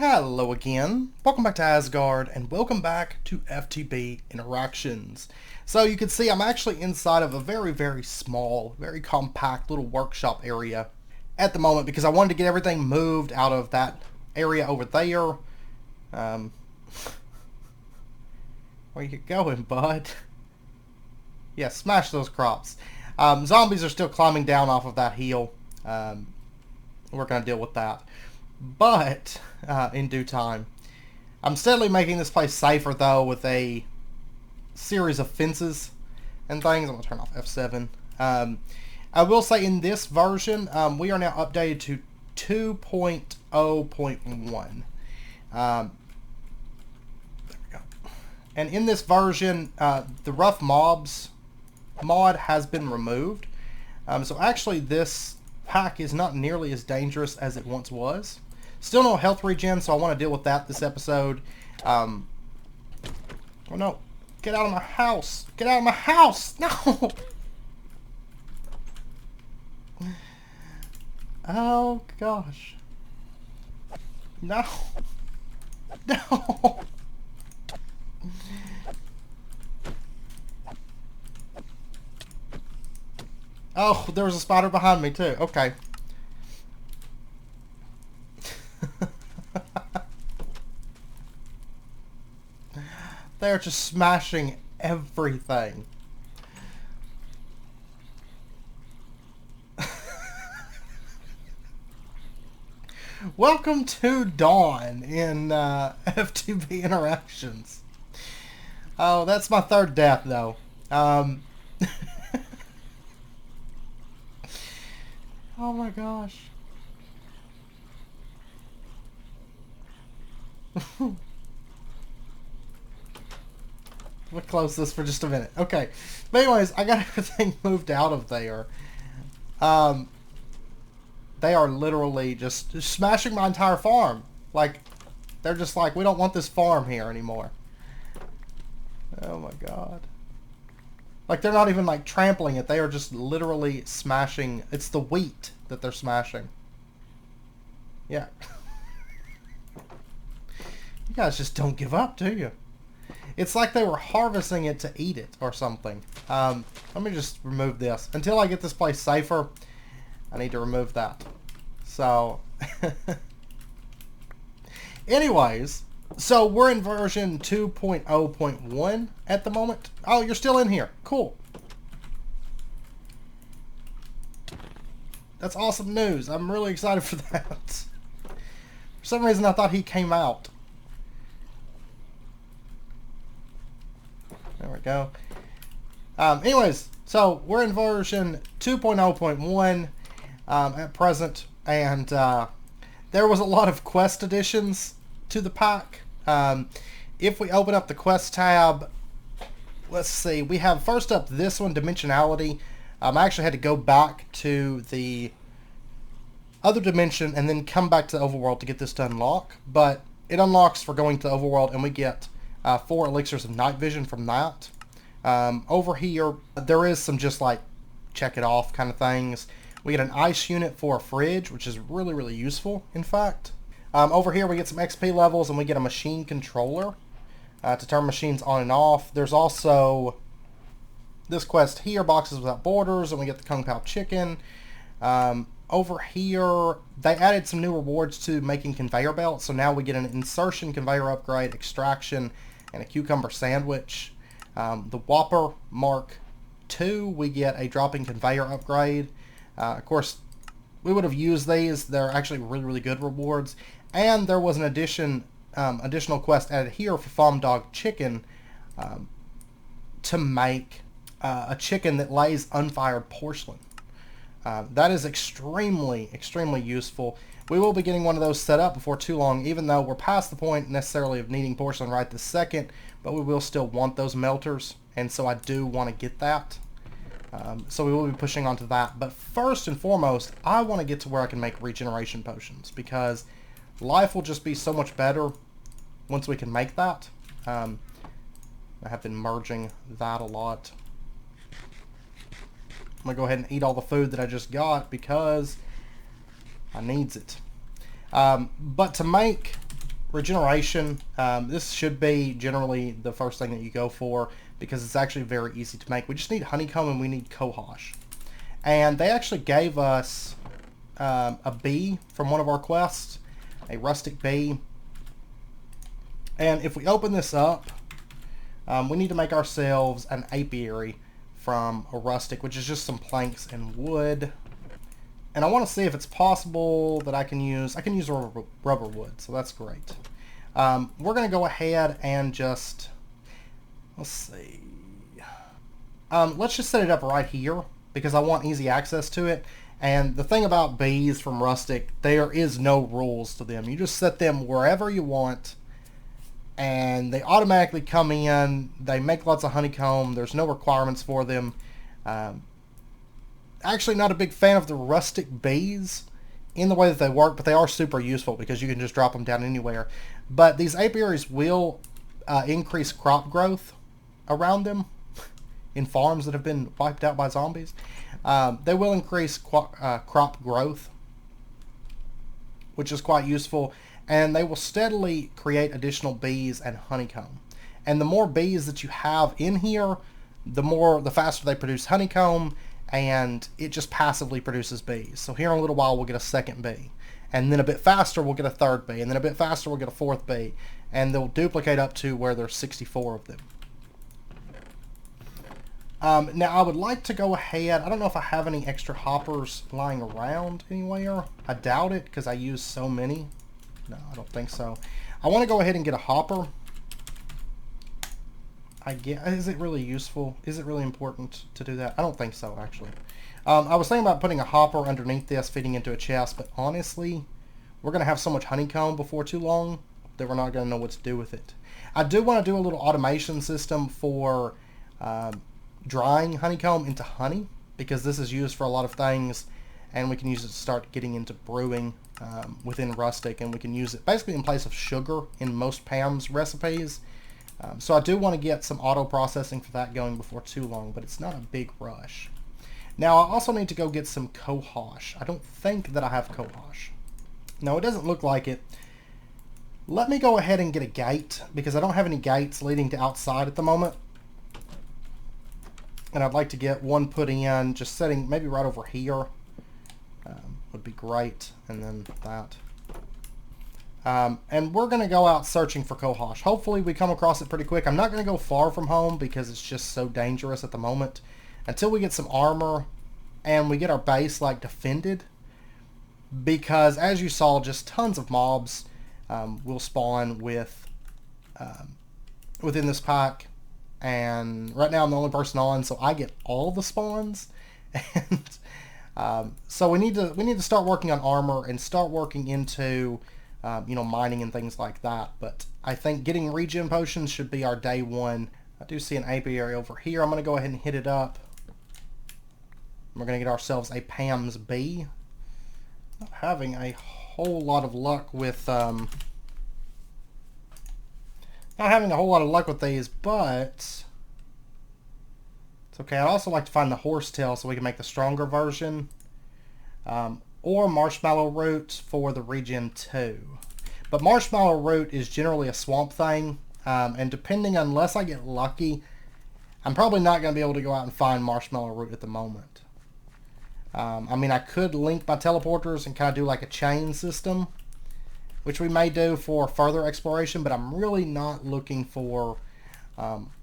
Hello again, welcome back to Asgard, and welcome back to FTB Interactions. So you can see I'm actually inside of a very small, very compact little workshop area at the moment because I wanted to get everything moved out of that area over there. Where you going, bud? Yeah, smash those crops. Zombies are still climbing down off of that hill. We're going to deal with that. But in due time. I'm steadily making this place safer though with a series of fences and things. I'm going to turn off F7. I will say in this version we are now updated to 2.0.1. There we go. And in this version the rough mobs mod has been removed. So actually this pack is not nearly as dangerous as it once was. Still no health regen, so I want to deal with that this episode. Oh no. Get out of my house. Get out of my house. No. Oh gosh. No. No. Oh, there was a spider behind me too. Okay. They're just smashing everything. Welcome to Dawn in FTB Interactions. Oh, that's my third death though. Oh my gosh. We'll close this for just a minute. Okay. But anyways, I got everything moved out of there. They are literally just smashing my entire farm. Like, they're just like, we don't want this farm here anymore. Oh my god. Like, they're not even like trampling it. They are just literally smashing. It's the wheat that they're smashing. Yeah. You guys just don't give up, do you? It's like they were harvesting it to eat it or something. Let me just remove this. Until I get this place safer, I need to remove that. So, anyways, so we're in version 2.0.1 at the moment. Oh, you're still in here. Cool. That's awesome news. I'm really excited for that. For some reason, I thought he came out. There we go. Anyways, so we're in version 2.0.1 at present, and there was a lot of quest additions to the pack. If we open up the quest tab, let's see, we have first up this one, Dimensionality. I actually had to go back to the other dimension and then come back to the Overworld to get this to unlock, but it unlocks for going to the Overworld, and we get 4 elixirs of night vision from that. Over here, there is some just like check it off kind of things. We get an ice unit for a fridge, which is really useful, in fact. Over here, we get some XP levels, and we get a machine controller to turn machines on and off. There's also this quest here, Boxes Without Borders, and we get the Kung Pao Chicken. Over here, they added some new rewards to making conveyor belts, so now we get an insertion conveyor upgrade, extraction, and a cucumber sandwich. The Whopper Mark II, we get a dropping conveyor upgrade. Of course, we would have used these. They're actually really good rewards. And there was an additional quest added here for Farm Dog Chicken to make a chicken that lays unfired porcelain. That is extremely useful. We will be getting one of those set up before too long, even though we're past the point necessarily of needing porcelain right this second, but we will still want those melters, and so I do want to get that. So we will be pushing onto that. But first and foremost, I want to get to where I can make regeneration potions, because life will just be so much better once we can make that. I have been merging that a lot. I'm going to go ahead and eat all the food that I just got because I needs it. But to make Regeneration, this should be generally the first thing that you go for because it's actually very easy to make. We just need honeycomb and we need cohosh. And they actually gave us a bee from one of our quests, a rustic bee. And if we open this up, we need to make ourselves an apiary from a rustic, which is just some planks and wood. And I want to see if it's possible that I can use rubber wood, so that's great. We're going to go ahead and just, let's see. Let's just set it up right here because I want easy access to it. And the thing about bees from rustic, there is no rules to them. You just set them wherever you want and they automatically come in. They make lots of honeycomb. There's no requirements for them. Actually not a big fan of the rustic bees in the way that they work, but they are super useful because you can just drop them down anywhere. But these apiaries will increase crop growth around them in farms that have been wiped out by zombies. They will increase crop growth, which is quite useful, and they will steadily create additional bees and honeycomb. And the more bees that you have in here, the faster they produce honeycomb, and it just passively produces bees. So here in a little while we'll get a second bee, and then a bit faster we'll get a third bee, and then a bit faster we'll get a fourth bee, and they'll duplicate up to where there's 64 of them. Now I would like to go ahead, I don't know if I have any extra hoppers lying around anywhere. I doubt it because I use so many. No, I don't think so. I want to go ahead and get a hopper. Is it really useful? Is it really important to do that? I don't think so, actually. I was thinking about putting a hopper underneath this, feeding into a chest, but honestly, we're going to have so much honeycomb before too long that we're not going to know what to do with it. I do want to do a little automation system for drying honeycomb into honey, because this is used for a lot of things, and we can use it to start getting into brewing within rustic, and we can use it basically in place of sugar in most Pam's recipes. So I do want to get some auto processing for that going before too long, but it's not a big rush. Now I also need to go get some cohosh. I don't think that I have cohosh. No, it doesn't look like it. Let me go ahead and get a gate, because I don't have any gates leading to outside at the moment. And I'd like to get one put in, just setting maybe right over here. Would be great, and then that. And we're going to go out searching for cohosh. Hopefully we come across it pretty quick. I'm not going to go far from home because it's just so dangerous at the moment. Until we get some armor and we get our base like defended. Because as you saw, just tons of mobs will spawn with within this pack. And right now I'm the only person on, so I get all the spawns. And so we need to start working on armor and start working into mining and things like that. But I think getting regen potions should be our day one. I do see an apiary over here. I'm going to go ahead and hit it up. We're going to get ourselves a Pam's bee. Not having a whole lot of luck with these, but it's okay. I'd also like to find the horsetail so we can make the stronger version. Or marshmallow root for the regen 2. But marshmallow root is generally a swamp thing, and unless I get lucky, I'm probably not going to be able to go out and find marshmallow root at the moment. I mean, I could link my teleporters and kind of do like a chain system, which we may do for further exploration, but I'm really not looking for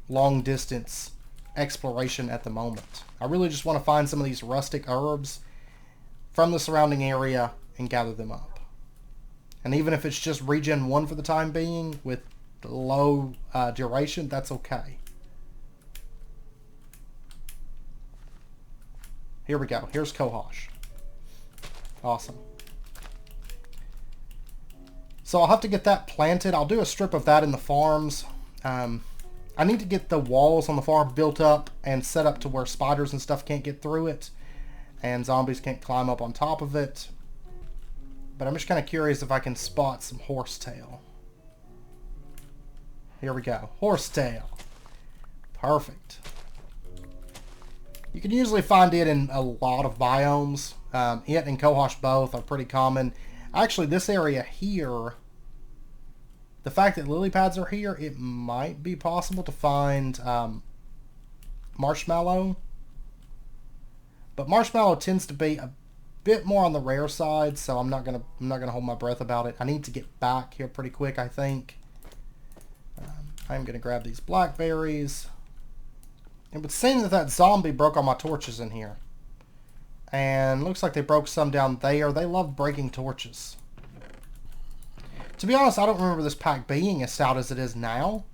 long distance exploration at the moment. I really just want to find some of these rustic herbs from the surrounding area and gather them up. And even if it's just regen 1 for the time being with low duration, that's okay. Here we go. Here's cohosh. Awesome. So I'll have to get that planted. I'll do a strip of that in the farms. I need to get the walls on the farm built up and set up to where spiders and stuff can't get through it. And zombies can't climb up on top of it. But I'm just kind of curious if I can spot some horsetail. Here we go. Horsetail. Perfect. You can usually find it in a lot of biomes. It and cohosh both are pretty common. Actually, this area here the fact that lily pads are here, it might be possible to find marshmallow. But marshmallow tends to be a bit more on the rare side, so I'm not gonna hold my breath about it. I need to get back here pretty quick, I think. I'm gonna grab these blackberries. It would seem that that zombie broke all my torches in here. And looks like they broke some down there. They love breaking torches. To be honest, I don't remember this pack being as stout as it is now.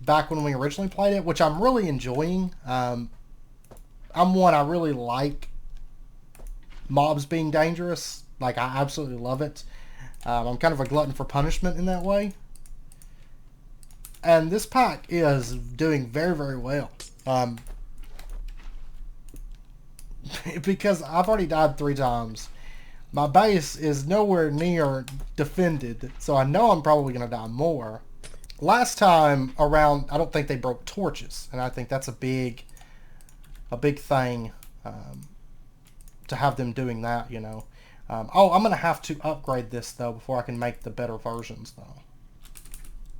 Back when we originally played it, which I'm really enjoying. I really like mobs being dangerous. Like, I absolutely love it. I'm kind of a glutton for punishment in that way. And this pack is doing very, very well. Because I've already died 3 times. My base is nowhere near defended, so I know I'm probably going to die more. Last time around, I don't think they broke torches, and I think that's a big thing to have them doing that, you know. Oh, I'm going to have to upgrade this, though, before I can make the better versions, though.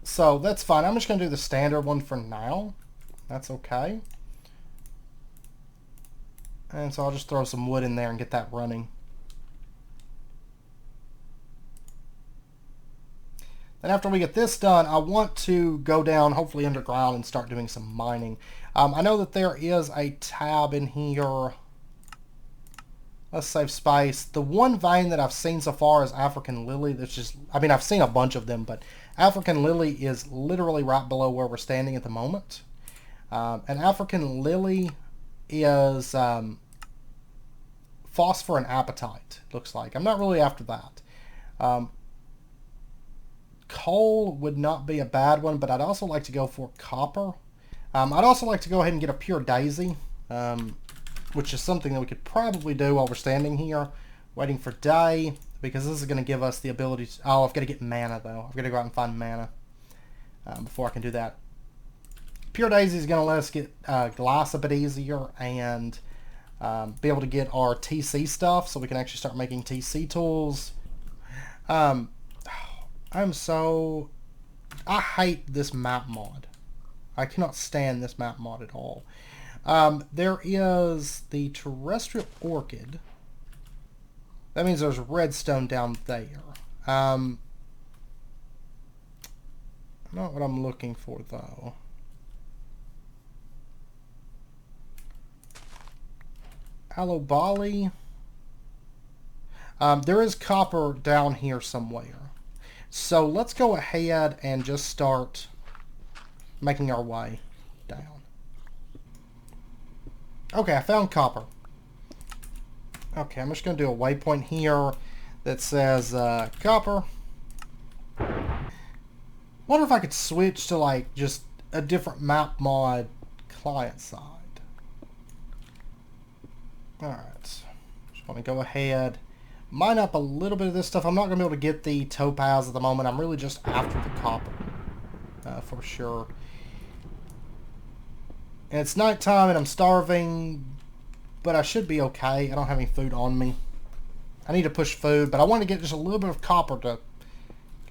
So, that's fine. I'm just going to do the standard one for now. That's okay. And so I'll just throw some wood in there and get that running. Then after we get this done, I want to go down, hopefully underground, and start doing some mining. I know that there is a tab in here. Let's save space. The one vein that I've seen so far is African Lily. That's just, I mean, I've seen a bunch of them, but African Lily is literally right below where we're standing at the moment. And African Lily is phosphor and apatite, looks like. I'm not really after that. Coal would not be a bad one, but I'd also like to go for copper. I'd also like to go ahead and get a pure daisy, which is something that we could probably do while we're standing here waiting for day, because this is going to give us the ability to... Oh, I've got to get mana, though. I've got to go out and find mana before I can do that. Pure daisy is going to let us get glass a bit easier and be able to get our TC stuff, so we can actually start making TC tools. I hate this map mod. I cannot stand this map mod at all. There is the terrestrial orchid. That means there's redstone down there. Not what I'm looking for, though. Aloe Bali. There is copper down here somewhere. So let's go ahead and just start making our way down. Okay, I found copper. Okay, I'm just going to do a waypoint here that says copper. Wonder if I could switch to like just a different map mod client side. Alright, just want to go ahead, mine up a little bit of this stuff. I'm not going to be able to get the topaz at the moment. I'm really just after the copper, for sure. And it's nighttime and I'm starving, but I should be okay. I don't have any food on me. I need to push food, but I want to get just a little bit of copper to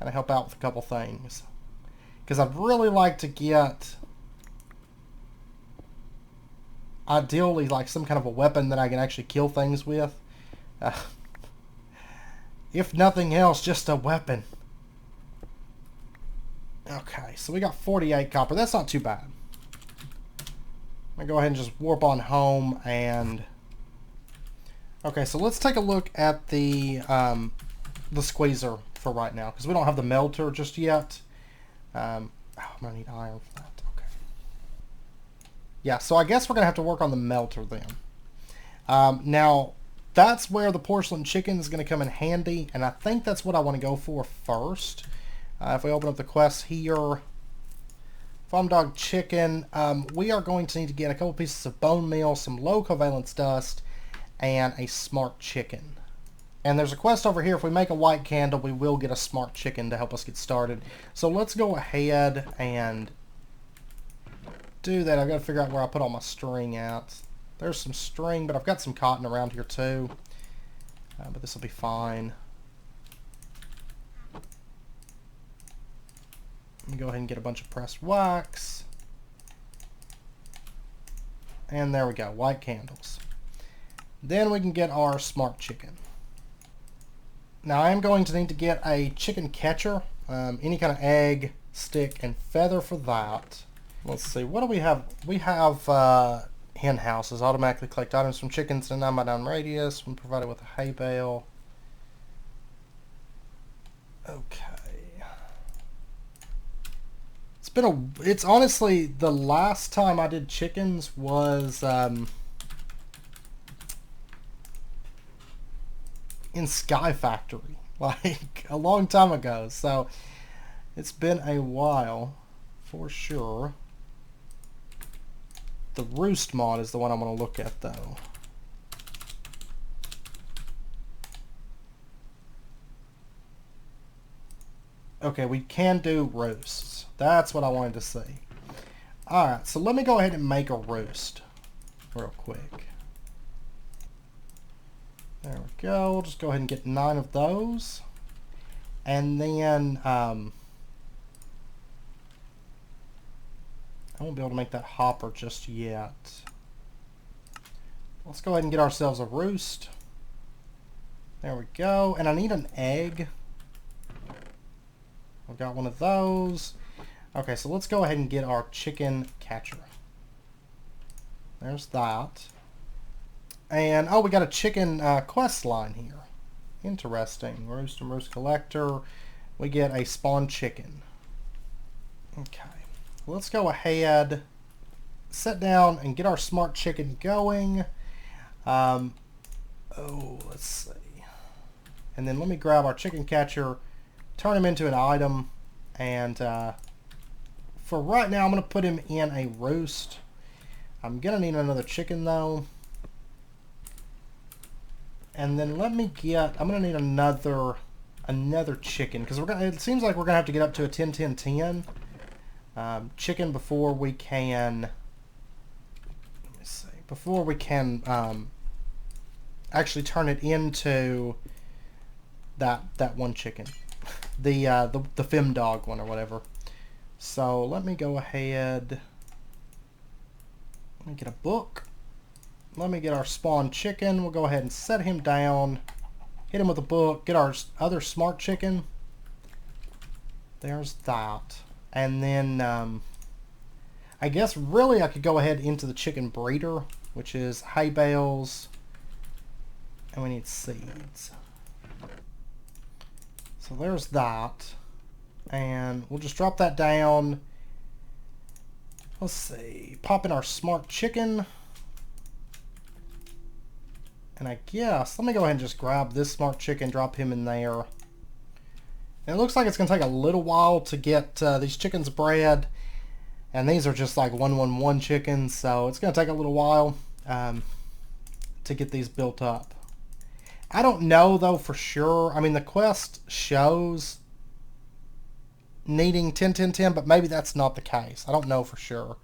kind of help out with a couple things. Because I'd really like to get... ideally, like some kind of a weapon that I can actually kill things with. If nothing else, just a weapon. Okay, so we got 48 copper. That's not too bad. I'm going to go ahead and just warp on home and... Okay, so let's take a look at the squeezer for right now, because we don't have the melter just yet. I'm going to need iron for that. Yeah, so I guess we're going to have to work on the melter then. Now, that's where the porcelain chicken is going to come in handy, and I think that's what I want to go for first. If we open up the quest here, farm dog chicken, we are going to need to get a couple pieces of bone meal, some low covalence dust, and a smart chicken. And there's a quest over here. If we make a white candle, we will get a smart chicken to help us get started. So let's go ahead and... do that. I've got to figure out where I put all my string at. There's some string, but I've got some cotton around here too. But this will be fine. Let me go ahead and get a bunch of pressed wax. And there we go, white candles. Then we can get our smart chicken. Now I am going to need to get a chicken catcher, any kind of egg, stick, and feather for that. Let's see, what do we have? We have hen houses. Automatically collect items from chickens in a 9x9 radius when provided with a hay bale. Okay. It's honestly, the last time I did chickens was in Sky Factory, like a long time ago. So it's been a while for sure. The roost mod is the one I'm going to look at though. Okay, we can do roosts. That's what I wanted to see. Alright, so let me go ahead and make a roost real quick. There we go. We'll just go ahead and get 9 of those. And then I won't be able to make that hopper just yet. Let's go ahead and get ourselves a roost. There we go. And I need an egg. I've got one of those. Okay, so let's go ahead and get our chicken catcher. There's that. And, oh, we got a chicken quest line here. Interesting. Roost and roost collector. We get a spawn chicken. Okay. Let's go ahead, sit down, and get our smart chicken going. Let's see. And then let me grab our chicken catcher, turn him into an item, and for right now I'm going to put him in a roost. I'm going to need another chicken though. And then let me get, I'm going to need another chicken, because it seems like we're going to have to get up to a 10-10-10 chicken before we can, let me see, before we can actually turn it into that one chicken. The fem dog one or whatever. So let me go ahead. Let me get a book. Let me get our spawn chicken. We'll go ahead and set him down. Hit him with a book. Get our other smart chicken. There's that. And then I guess really I could go ahead into the chicken breeder, which is hay bales. And we need seeds. So there's that. And we'll just drop that down. Let's see. Pop in our smart chicken. And I guess, let me go ahead and just grab this smart chicken, drop him in there. And it looks like it's going to take a little while to get these chickens bred. And these are just like 1-1-1 chickens, so it's going to take a little while to get these built up. I don't know though for sure. I mean, the quest shows needing 10-10-10, but maybe that's not the case. I don't know for sure.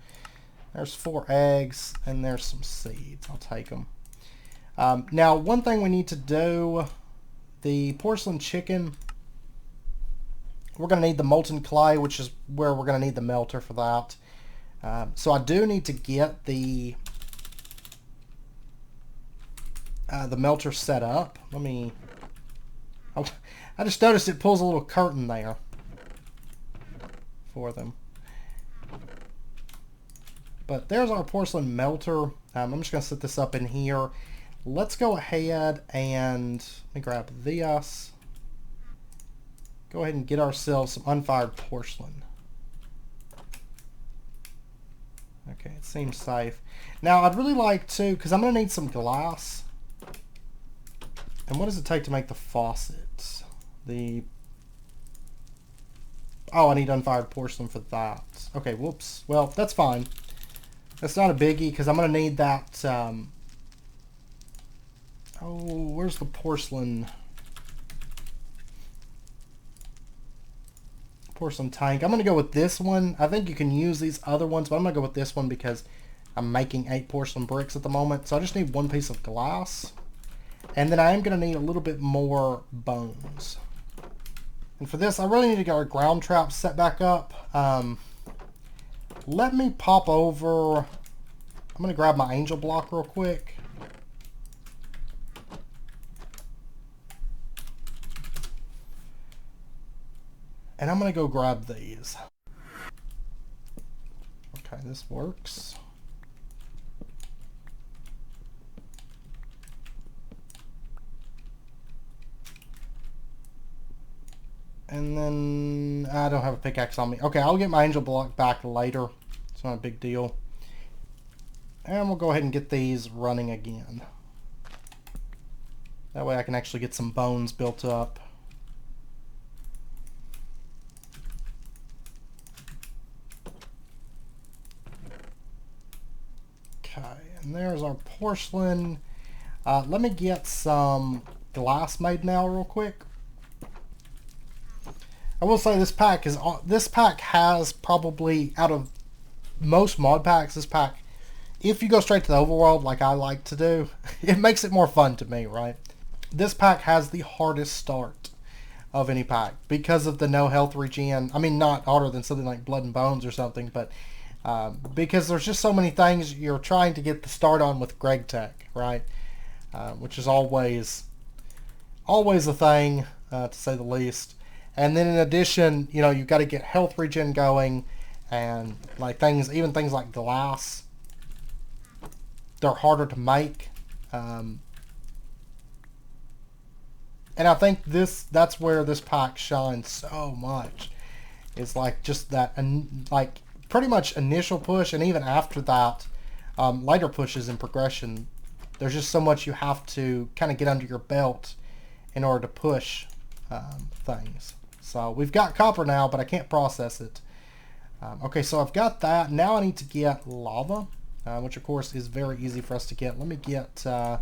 There's 4 eggs and there's some seeds. I'll take them. Now, one thing we need to do, the porcelain chicken, we're going to need the molten clay, which is where we're going to need the melter for that. So I do need to get the melter set up. Let me... Oh, I just noticed it pulls a little curtain there for them. But there's our porcelain melter. I'm just going to set this up in here. Let's go ahead and let me grab this. Go ahead and get ourselves some unfired porcelain. Okay, it seems safe. Now, I'd really like to, because I'm going to need some glass. And what does it take to make the faucet? Oh, I need unfired porcelain for that. Okay, whoops. Well, that's fine. That's not a biggie, because I'm going to need that... Oh, where's the porcelain tank? I'm going to go with this one. I think you can use these other ones, but I'm going to go with this one because I'm making 8 porcelain bricks at the moment. So I just need 1 piece of glass. And then I am going to need a little bit more bones. And for this, I really need to get our ground traps set back up. Let me pop over. I'm going to grab my angel block real quick. And I'm going to go grab these. Okay, this works. And then I don't have a pickaxe on me. Okay, I'll get my angel block back later. It's not a big deal. And we'll go ahead and get these running again. That way I can actually get some bones built up. Okay, and there's our porcelain. Let me get some glass made now real quick. I will say this pack has probably, out of most mod packs, this pack, if you go straight to the overworld like I like to do, it makes it more fun to me, right? This pack has the hardest start of any pack because of the no health regen. I mean, not harder than something like Blood and Bones or something, but because there's just so many things you're trying to get the start on with Greg Tech, right? Which is always a thing, to say the least. And then in addition, you know, you've got to get health regen going, and like even things like glass, they're harder to make. And I think that's where this pack shines so much. It's like just that, like pretty much initial push, and even after that, later pushes in progression, there's just so much you have to kind of get under your belt in order to push things. So we've got copper now, but I can't process it. Okay, so I've got that. Now I need to get lava, which of course is very easy for us to get. Let me get some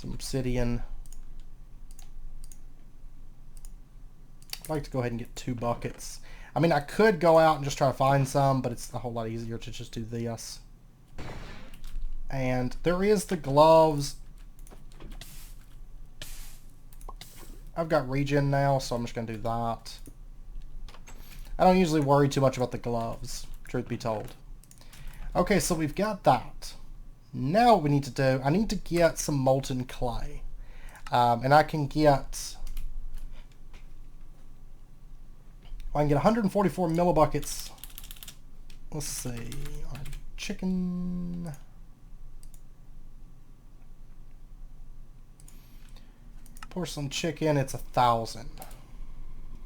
obsidian. I'd like to go ahead and get 2 buckets. I mean, I could go out and just try to find some, but it's a whole lot easier to just do this. And there is the gloves. I've got regen now, so I'm just going to do that. I don't usually worry too much about the gloves, truth be told. Okay, so we've got that. Now what we need to do, I need to get some molten clay. And I can get 144 millibuckets. Let's see. Chicken. Porcelain chicken, it's 1,000.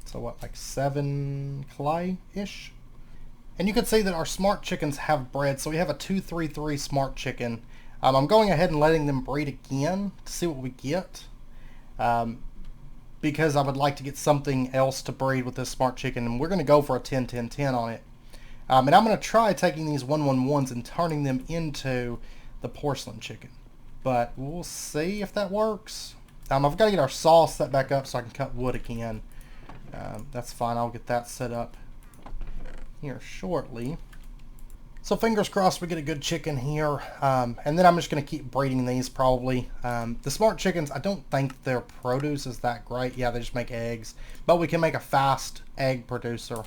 So what, like 7 clay-ish? And you can see that our smart chickens have bred. So we have a 233 smart chicken. I'm going ahead and letting them breed again to see what we get. Because I would like to get something else to breed with this smart chicken. And we're going to go for a 10-10-10 on it. And I'm going to try taking these 111s and turning them into the porcelain chicken. But we'll see if that works. I've got to get our saw set back up so I can cut wood again. That's fine. I'll get that set up here shortly. So fingers crossed we get a good chicken here. And then I'm just going to keep breeding these probably. The smart chickens, I don't think their produce is that great. Yeah, they just make eggs. But we can make a fast egg producer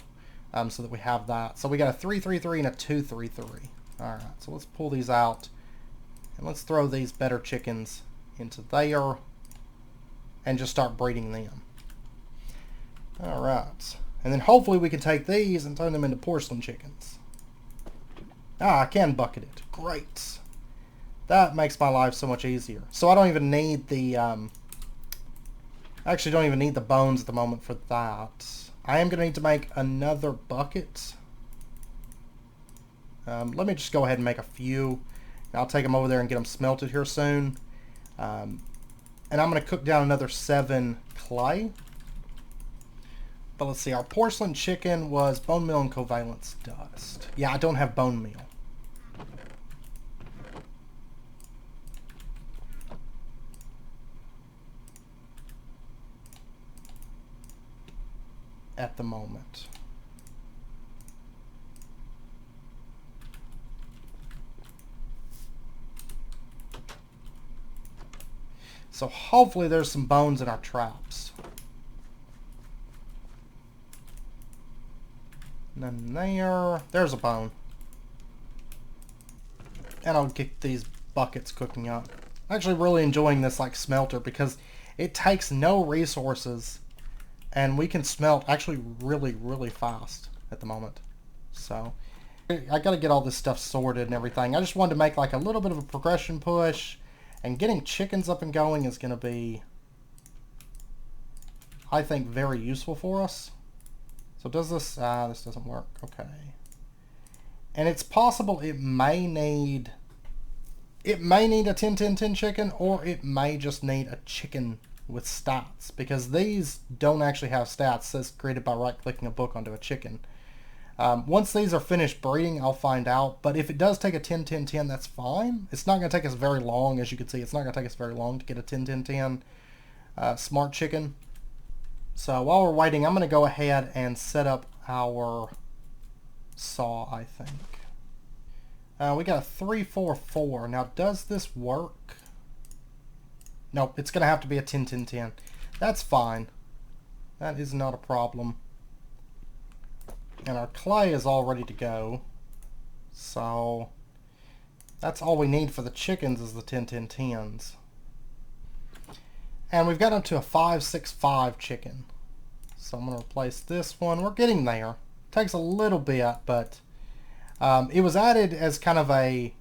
so that we have that. So we got a 333 and a 233. Alright, so let's pull these out. And let's throw these better chickens into there. And just start breeding them. Alright. And then hopefully we can take these and turn them into porcelain chickens. Ah, I can bucket it. Great. That makes my life so much easier. So I don't even need the... I actually don't even need the bones at the moment for that. I am going to need to make another bucket. Let me just go ahead and make a few. I'll take them over there and get them smelted here soon. And I'm going to cook down another 7 clay. But let's see, our porcelain chicken was bone meal and covalence dust. Yeah, I don't have bone meal. At the moment. So hopefully there's some bones in our traps. None there. There's a bone. And I'll get these buckets cooking up. I'm actually really enjoying this like smelter because it takes no resources and we can smelt actually really, really fast at the moment. So I gotta get all this stuff sorted and everything. I just wanted to make like a little bit of a progression push, and getting chickens up and going is gonna be, I think, very useful for us. So does this, this doesn't work, okay. And it's possible it may need a 10-10-10 chicken, or it may just need a chicken with stats, because these don't actually have stats. It says created by right-clicking a book onto a chicken. Once these are finished breeding, I'll find out, but if it does take a 10-10-10, that's fine. It's not going to take us very long, as you can see. It's not going to take us very long to get a 10-10-10 smart chicken. So while we're waiting, I'm going to go ahead and set up our saw, I think. We got a 3-4-4. Now, does this work? Nope, it's going to have to be a 10-10-10. That's fine. That is not a problem. And our clay is all ready to go. So that's all we need for the chickens is the 10-10-10s. And we've got up to a 5-6-5 chicken. So I'm going to replace this one. We're getting there. Takes a little bit, but it was added as kind of a...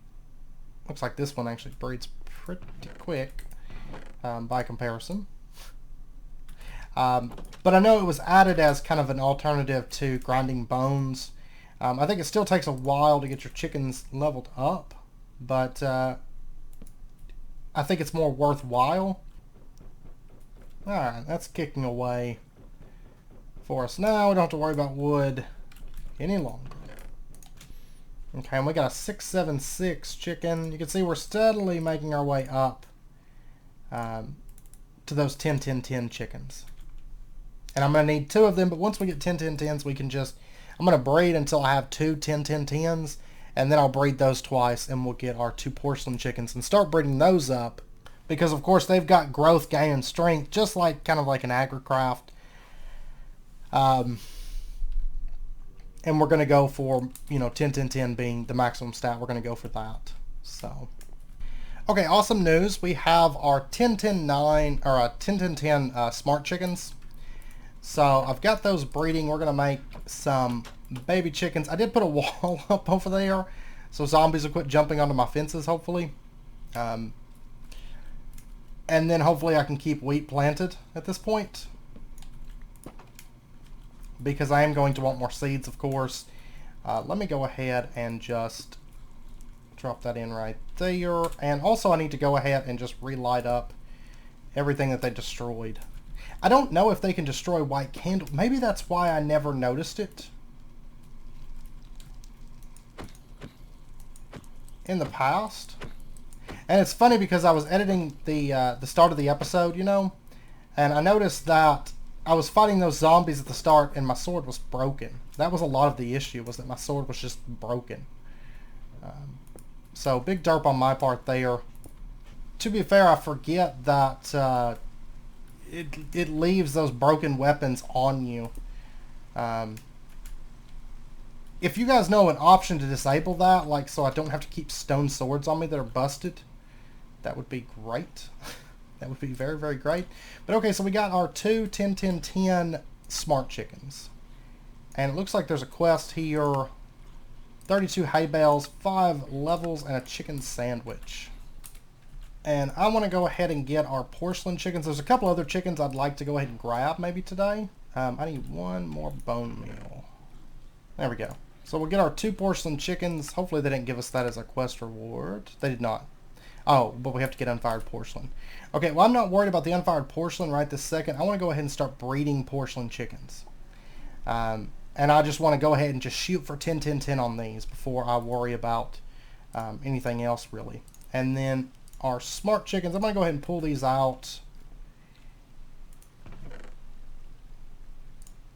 Looks like this one actually breeds pretty quick by comparison. But I know it was added as kind of an alternative to grinding bones. I think it still takes a while to get your chickens leveled up, but I think it's more worthwhile. Alright, that's kicking away for us now. We don't have to worry about wood any longer. Okay, and we got a 6-7-6 chicken. You can see we're steadily making our way up to those 10-10-10 chickens. And I'm going to need 2 of them, but once we get 10-10-10s, we can just... I'm going to breed until I have 2 10-10-10s, and then I'll breed those twice, and we'll get our 2 porcelain chickens and start breeding those up. Because, of course, they've got growth, gain, and strength, just like kind of like an agricraft. And we're going to go for, 10-10-10 being the maximum stat. We're going to go for that. So, okay, awesome news. We have our 10-10-9, or 10-10-10 smart chickens. So I've got those breeding. We're going to make some baby chickens. I did put a wall up over there, so zombies will quit jumping onto my fences, hopefully. And then hopefully I can keep wheat planted at this point, because I am going to want more seeds, of course. Let me go ahead and just drop that in right there. And also I need to go ahead and just relight up everything that they destroyed. I don't know if they can destroy white candle. Maybe that's why I never noticed it in the past. And it's funny because I was editing the start of the episode, and I noticed that I was fighting those zombies at the start and my sword was broken. That was a lot of the issue, was that my sword was just broken. So big derp on my part there. To be fair, I forget that it leaves those broken weapons on you. If you guys know an option to disable that, like so I don't have to keep stone swords on me that are busted, that would be great. That would be very, very great. But okay, so we got our 2 10-10-10 smart chickens. And it looks like there's a quest here. 32 hay bales, 5 levels, and a chicken sandwich. And I want to go ahead and get our porcelain chickens. There's a couple other chickens I'd like to go ahead and grab maybe today. I need 1 more bone meal. There we go. So we'll get our 2 porcelain chickens. Hopefully they didn't give us that as a quest reward. They did not. Oh, but we have to get unfired porcelain. Okay, well I'm not worried about the unfired porcelain right this second. I want to go ahead and start breeding porcelain chickens. And I just want to go ahead and just shoot for 10-10-10 on these before I worry about anything else really. And then our smart chickens, I'm going to go ahead and pull these out.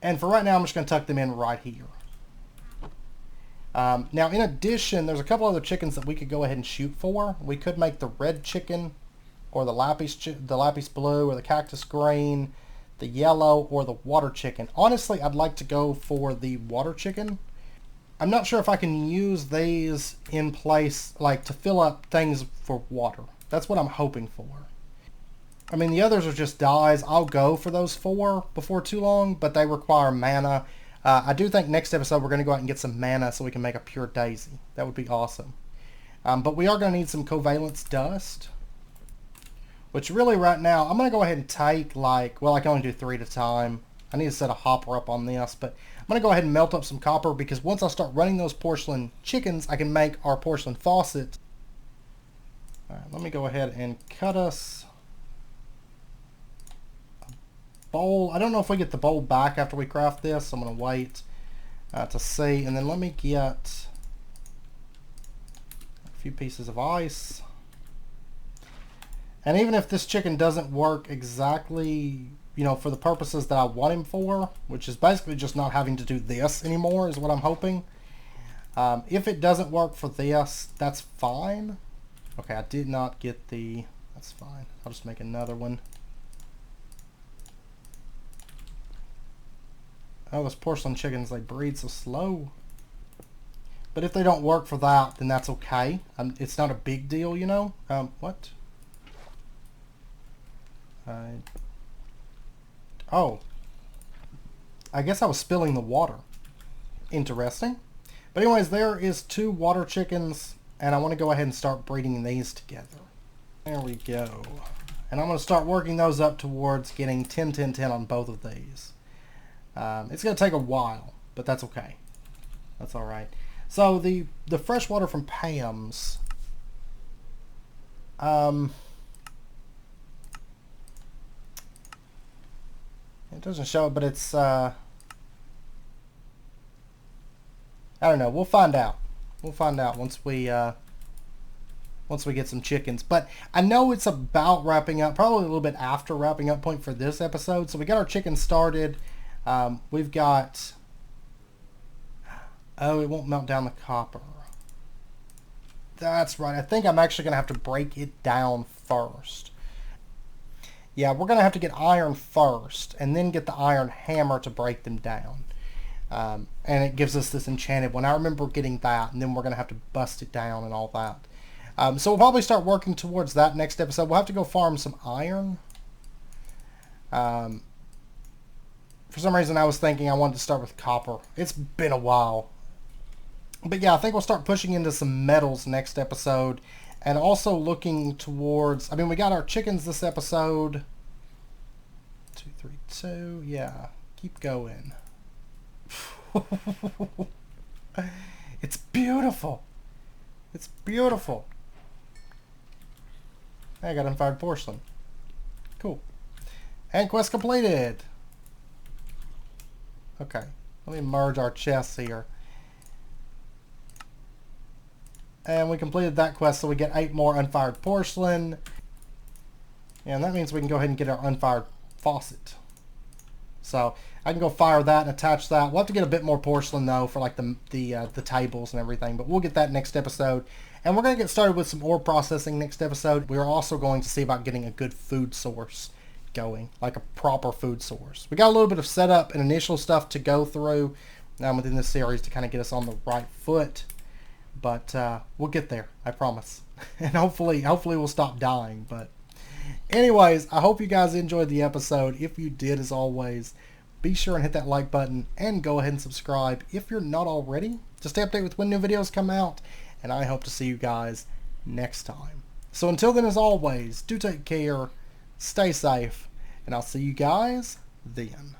And for right now, I'm just going to tuck them in right here. Now, in addition, there's a couple other chickens that we could go ahead and shoot for. We could make the red chicken, or the lapis blue, or the cactus green, the yellow, or the water chicken. Honestly, I'd like to go for the water chicken, I'm not sure if I can use these in place, like to fill up things for water. That's what I'm hoping for. I mean, the others are just dyes. I'll go for those 4 before too long, but they require mana. I do think next episode we're going to go out and get some mana so we can make a pure daisy. That would be awesome. But we are going to need some covalence dust, which really right now, I'm going to go ahead and take like, well, I can only do 3 at a time. I need to set a hopper up on this, but I'm going to go ahead and melt up some copper because once I start running those porcelain chickens, I can make our porcelain faucet. All right, let me go ahead and cut us bowl. I don't know if we get the bowl back after we craft this, so I'm going to wait to see. And then let me get a few pieces of ice. And even if this chicken doesn't work exactly, you know, for the purposes that I want him for, which is basically just not having to do this anymore is what I'm hoping. If it doesn't work for this, that's fine. Okay, I did not get the... That's fine. I'll just make another one. Oh, those porcelain chickens, they breed so slow. But if they don't work for that, then that's okay. It's not a big deal, you know? What? Oh. I guess I was spilling the water. Interesting. But anyways, there is 2 water chickens, and I want to go ahead and start breeding these together. There we go. And I'm going to start working those up towards getting 10, 10, 10 on both of these. It's going to take a while, but that's okay. That's alright. So the fresh water from Pam's, it doesn't show it, but it's, I don't know. We'll find out. We'll find out once we get some chickens. But I know it's about wrapping up, probably a little bit after wrapping up point for this episode. So we got our chickens started. We've got... Oh, it won't melt down the copper. That's right. I think I'm actually going to have to break it down first. Yeah, we're going to have to get iron first, and then get the iron hammer to break them down. And it gives us this enchanted one. I remember getting that, and then we're going to have to bust it down and all that. So we'll probably start working towards that next episode. We'll have to go farm some iron. For some reason, I was thinking I wanted to start with copper. It's been a while. But yeah, I think we'll start pushing into some metals next episode. And also looking towards... I mean, we got our chickens this episode. 2, 3, 2. Yeah, keep going. It's beautiful. It's beautiful. I got unfired porcelain. Cool. And quest completed. Okay, let me merge our chests here. And we completed that quest, so we get 8 more unfired porcelain. And that means we can go ahead and get our unfired faucet. So I can go fire that and attach that. We'll have to get a bit more porcelain though for like the tables and everything, but we'll get that next episode. And we're going to get started with some ore processing next episode. We're also going to see about getting a good food source going, like a proper food source. We got a little bit of setup and initial stuff to go through within this series to kind of get us on the right foot. But we'll get there, I promise. And hopefully we'll stop dying. But anyways, I hope you guys enjoyed the episode. If you did, as always, be sure and hit that like button and go ahead and subscribe if you're not already, to stay updated with when new videos come out. And I hope to see you guys next time. So until then, as always, do take care, stay safe, and I'll see you guys then.